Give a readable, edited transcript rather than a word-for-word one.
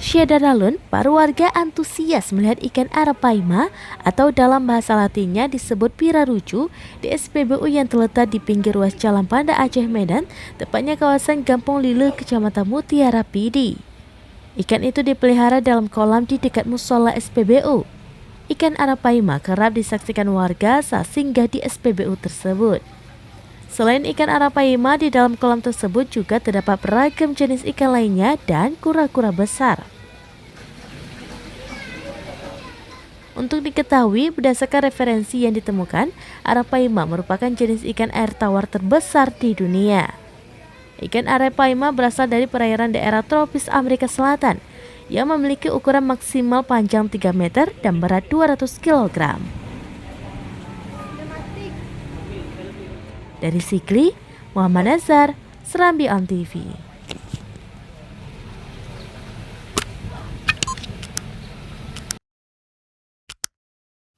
Syedaralun, para warga antusias melihat ikan arapaima atau dalam bahasa latinnya disebut pirarucu di SPBU yang terletak di pinggir ruas Jalan Banda Aceh Medan, tepatnya kawasan Gampong Lile, Kecamatan Mutiara Pidi. Ikan itu dipelihara dalam kolam di dekat musola SPBU. Ikan arapaima kerap disaksikan warga saat singgah di SPBU tersebut. Selain ikan arapaima, di dalam kolam tersebut juga terdapat beragam jenis ikan lainnya dan kura-kura besar. Untuk diketahui, berdasarkan referensi yang ditemukan, arapaima merupakan jenis ikan air tawar terbesar di dunia. Ikan arapaima berasal dari perairan daerah tropis Amerika Selatan yang memiliki ukuran maksimal panjang 3 meter dan berat 200 kg. Dari Sikli, Muhammad Nazar, Serambi On TV.